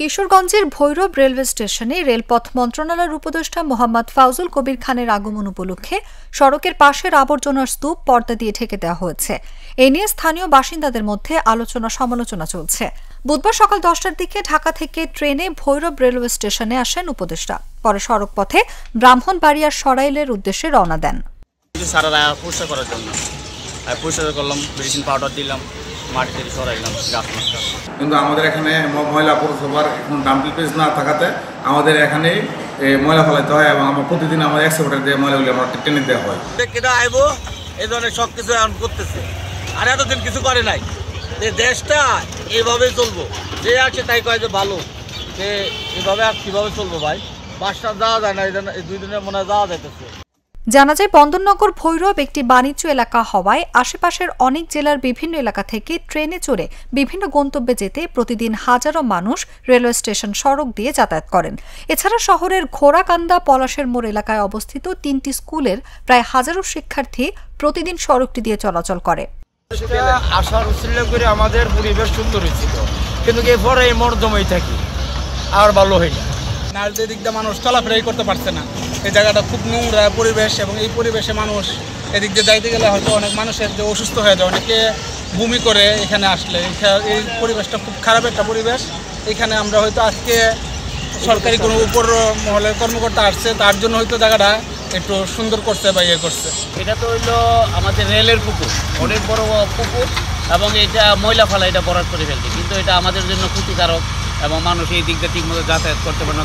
কিশোরগঞ্জের ভৈরব রেলওয়ে স্টেশনে রেলপথ মন্ত্রণালয়ের উপদেষ্টা মোহাম্মদ ফাউজুল কবির খানের আগমন উপলক্ষে সড়কের পাশের আবর্জনার স্তূপ পর্দা দিয়ে ঢেকে দেওয়া হয়েছে। এ নিয়ে স্থানীয় বাসিন্দাদের মধ্যে আলোচনা সমালোচনা চলছে। বুধবার সকাল 10টার দিকে ঢাকা থেকে ট্রেনে ভৈরব রেলওয়ে স্টেশনে আসেন উপদেষ্টা। পরে সড়ক পথে ব্রাহ্মণবাড়িয়ার সরাইলের উদ্দেশ্যে রওনা দেন। কিন্তু আমাদের এখানে ময়লা পৌরসভার ডাম্পিং প্লেস না থাকাতে আমাদের এখানে ময়লা ফেলাইতে হয় এবং আমরা প্রতিদিন আমাদের এক্সপোর্টার দিয়ে ময়লাগুলি আমরা টেনে দেওয়া হয়। কেটা আইবো এই ধরনের সব কিছু এখন করতেছে, আর এতদিন কিছু করে নাই। দেশটা এইভাবেই চলবো, যে আছে তাই কয় যে ভালো, যে এভাবে আর কীভাবে চলবো ভাই? বাসটা যাওয়া যায় না, এই 2 দিনের মনে যাওয়া যাইতেছে। জানা যায়, বন্দরনগর ভৈরব একটি বাণিজ্য এলাকা হওয়ায় আশেপাশের অনেক জেলার বিভিন্ন এলাকা থেকে ট্রেনে চড়ে বিভিন্ন গন্তব্যে যেতে প্রতিদিন হাজারো মানুষ রেলওয়ে স্টেশন সড়ক দিয়ে যাতায়াত করেন। এছাড়া শহরের ঘোড়াকান্দা পলাশের মোড় এলাকায় অবস্থিত 3টি স্কুলের প্রায় হাজারো শিক্ষার্থী প্রতিদিন সড়কটি দিয়ে চলাচল করে। আসার উচিত করে আমাদের পরিবেশ সুন্দর হয়েছিল, কিন্তু এরপরে এই মর্দময় থাকি আর ভালো হয় না। নারীদের দিক দিয়ে মানুষ চলাফেরাই করতে পারছে না। এই জায়গাটা খুব নোংরা পরিবেশ, এবং এই পরিবেশে মানুষ এদিক দিয়ে যাইতে গেলে হয়তো অনেক মানুষের যে অসুস্থ হয়ে যায়, অনেকে বমি করে এখানে আসলে। এই পরিবেশটা খুব খারাপ একটা পরিবেশ। এখানে আমরা হয়তো আজকে সরকারি কোনো উপর মহলের কর্মকর্তা আসছে, তার জন্য হয়তো জায়গাটা একটু সুন্দর করছে বা ইয়ে করছে। এটা তো হইলো আমাদের রেলের পুকুর, অনেক বড় পুকুর, এবং এটা ময়লা ফেলা এটা বরাদ করে ফেলছে, কিন্তু এটা আমাদের জন্য ক্ষতিকারক এবং মানুষ এই দিক দিয়ে ঠিকমতো যাতায়াত করতে পারে না।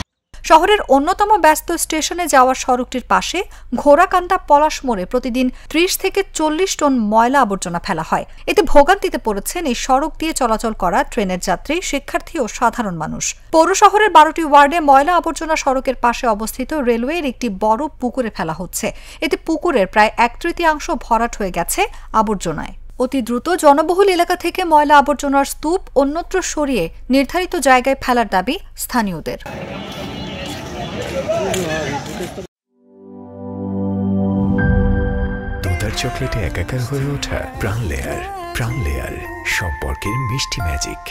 শহরের অন্যতম ব্যস্ত স্টেশনে যাওয়ার সড়কটির পাশে ঘোড়াকান্দা পলাশ মোড়ে প্রতিদিন 30 থেকে 40 টন ময়লা আবর্জনা ফেলা হয়। এতে ভোগান্তিতে পড়েছেন এই সড়ক দিয়ে চলাচল করা ট্রেনের যাত্রী, শিক্ষার্থী ও সাধারণ মানুষ। পৌর শহরের 12টি ওয়ার্ডে ময়লা আবর্জনা সড়কের পাশে অবস্থিত রেলওয়ের একটি বড় পুকুরে ফেলা হচ্ছে। এতে পুকুরের প্রায় 1/3 ভরাট হয়ে গেছে আবর্জনায়। অতি দ্রুত জনবহুল এলাকা থেকে ময়লা আবর্জনার স্তূপ অন্যত্র সরিয়ে নির্ধারিত জায়গায় ফেলার দাবি স্থানীয়দের। দুধার চকলেটে একাকার হয়ে ওঠা প্রাণ লেয়ার সম্পর্কের মিষ্টি ম্যাজিক।